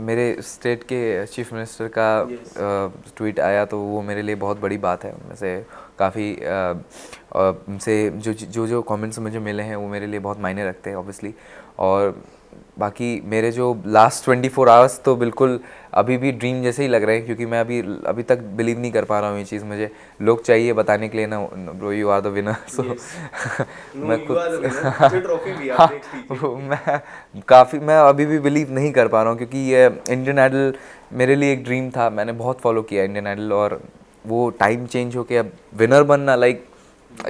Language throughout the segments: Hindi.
मेरे स्टेट के चीफ मिनिस्टर का ट्वीट आया तो वो मेरे लिए बहुत बड़ी बात है। उनमें से काफ़ी से जो कमेंट्स मुझे मिले हैं वो मेरे लिए बहुत मायने रखते हैं ऑब्वियसली। और बाकी मेरे जो लास्ट 24 आवर्स तो बिल्कुल अभी भी ड्रीम जैसे ही लग रहे हैं, क्योंकि मैं अभी तक बिलीव नहीं कर पा रहा हूँ ये चीज़। मुझे लोग चाहिए बताने के लिए ना, bro you are the winner. So मैं खुद हाँ, मैं अभी भी बिलीव नहीं कर पा रहा हूँ, क्योंकि ये इंडियन आइडल मेरे लिए एक ड्रीम था। मैंने बहुत फॉलो किया इंडियन आइडल, और वो टाइम चेंज होके अब विनर बनना, लाइक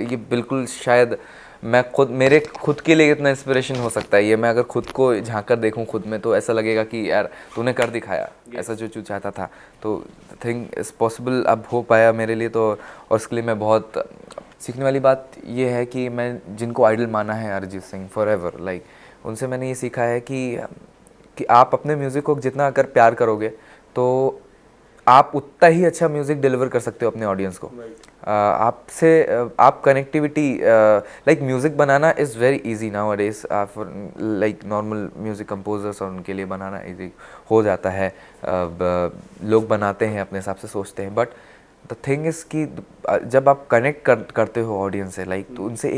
ये बिल्कुल शायद मैं मेरे खुद के लिए इतना इंस्पिरेशन हो सकता है ये। मैं अगर खुद को झांक कर देखूं खुद में तो ऐसा लगेगा कि यार तूने कर दिखाया ऐसा जो तू चाहता था। तो थिंग इज़ पॉसिबल अब हो पाया मेरे लिए तो, और उसके लिए मैं बहुत सीखने वाली बात ये है कि मैं जिनको आइडल माना है Arijit Singh for ever, like उनसे मैंने ये सीखा है कि आप अपने म्यूज़िक को जितना अगर प्यार करोगे तो आप उतना ही अच्छा म्यूज़िक डिलीवर कर सकते हो अपने ऑडियंस को। आपसे आप connectivity, like music banana is very easy now days for like normal music composers, और उनके लिए बनाना इजी हो जाता है। लोग बनाते हैं अपने हिसाब से सोचते हैं, बट द थिंग इज़ कि जब आप कनेक्ट करते हो ऑडियंस से, लाइक तो उनसे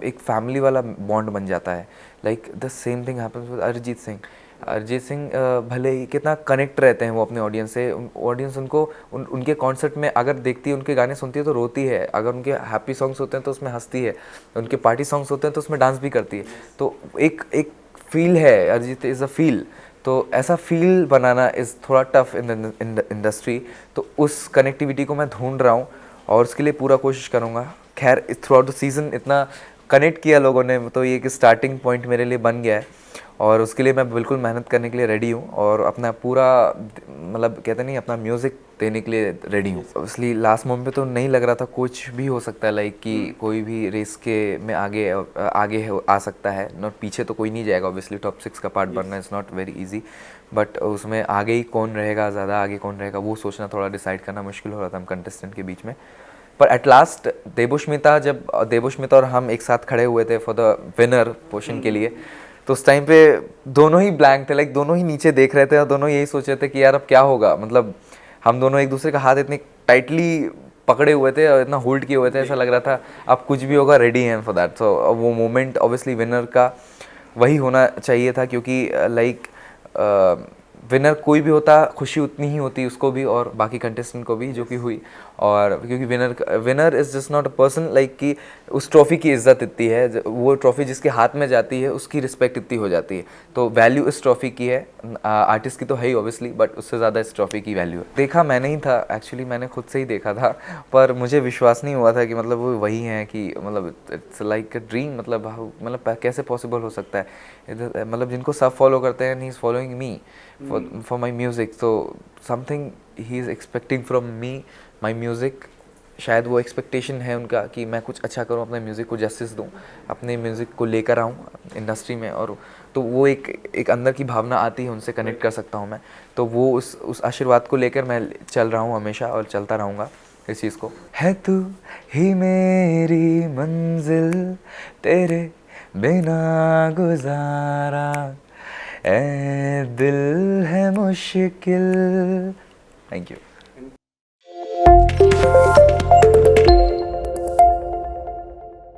एक फैमिली वाला बॉन्ड बन जाता है। Like the same thing happens with Arijit Singh. Arijit Singh भले ही कितना कनेक्ट रहते हैं वो अपने ऑडियंस से, ऑडियंस उनको उनके कॉन्सर्ट में अगर देखती है, उनके गाने सुनती है तो रोती है, अगर उनके हैप्पी सॉन्ग्स होते हैं तो उसमें हंसती है, उनके पार्टी सॉन्ग्स होते हैं तो उसमें डांस भी करती है। तो एक एक फील है, अरिजीत इज़ अ फील। तो ऐसा फील बनाना इज़ थोड़ा टफ इन द इंडस्ट्री। तो उस कनेक्टिविटी को मैं ढूंढ रहा हूँ और उसके लिए पूरा कोशिश करूँगा। खैर थ्रू आउट द सीज़न इतना कनेक्ट किया लोगों ने, तो ये एक स्टार्टिंग पॉइंट मेरे लिए बन गया है, और उसके लिए मैं बिल्कुल मेहनत करने के लिए रेडी हूँ, और अपना पूरा मतलब कहते नहीं अपना म्यूज़िक देने के लिए रेडी हूँ। इसलिए लास्ट मोमेंट पे तो नहीं लग रहा था, कुछ भी हो सकता है, लाइक कि कोई भी रेस के में आगे आ सकता है, नॉट पीछे तो कोई नहीं जाएगा ऑब्वियसली। टॉप 6 का पार्ट बनना is not very easy, but उसमें आगे ही कौन रहेगा, ज़्यादा आगे कौन रहेगा वो सोचना, थोड़ा डिसाइड करना मुश्किल हो रहा था हम कंटेस्टेंट के बीच में। पर एट लास्ट जब देवोष्मिता और हम एक साथ खड़े हुए थे फॉर द विनर पोर्शन के लिए, तो उस टाइम पे दोनों ही ब्लैंक थे, लाइक दोनों ही नीचे देख रहे थे और दोनों यही सोच रहे थे कि यार अब क्या होगा। मतलब हम दोनों एक दूसरे का हाथ इतने टाइटली पकड़े हुए थे और इतना होल्ड किए हुए थे, ऐसा लग रहा था अब कुछ भी होगा, रेडी हैं फॉर दैट। सो वो मोमेंट ऑब्वियसली विनर का वही होना चाहिए था, क्योंकि लाइक विनर कोई भी होता खुशी उतनी ही होती उसको भी और बाकी कंटेस्टेंट को भी, जो कि हुई। और क्योंकि winner is just not a person, like कि उस ट्रॉफ़ी की इज्जत इतनी है, वो ट्रॉफ़ी जिसके हाथ में जाती है उसकी रिस्पेक्ट इतनी हो जाती है। तो वैल्यू इस ट्रॉफ़ी की है, आर्टिस्ट की तो है ही ऑब्वियसली, बट उससे ज़्यादा इस ट्रॉफ़ी की वैल्यू है। देखा मैं नहीं था एक्चुअली, मैंने खुद से ही देखा था, पर मुझे विश्वास नहीं हुआ था कि मतलब वो वही हैं, कि मतलब इट्स लाइक अ ड्रीम। मतलब कैसे पॉसिबल हो सकता है, मतलब जिनको सब फॉलो करते हैं, he is following me for my music, so something he is expecting from me, my music। शायद वो एक्सपेक्टेशन है उनका कि मैं कुछ अच्छा करूं, अपने म्यूज़िक को जस्टिस दूं, अपने म्यूज़िक को लेकर आऊं इंडस्ट्री में। और तो वो एक अंदर की भावना आती है, उनसे कनेक्ट कर सकता हूं मैं। तो वो उस आशीर्वाद को लेकर मैं चल रहा हूं हमेशा, और चलता रहूँगा इस चीज़ को। है तू ही मेरी मंजिल, तेरे बिना गुजारा, ए दिल है मुश्किल। Thank you.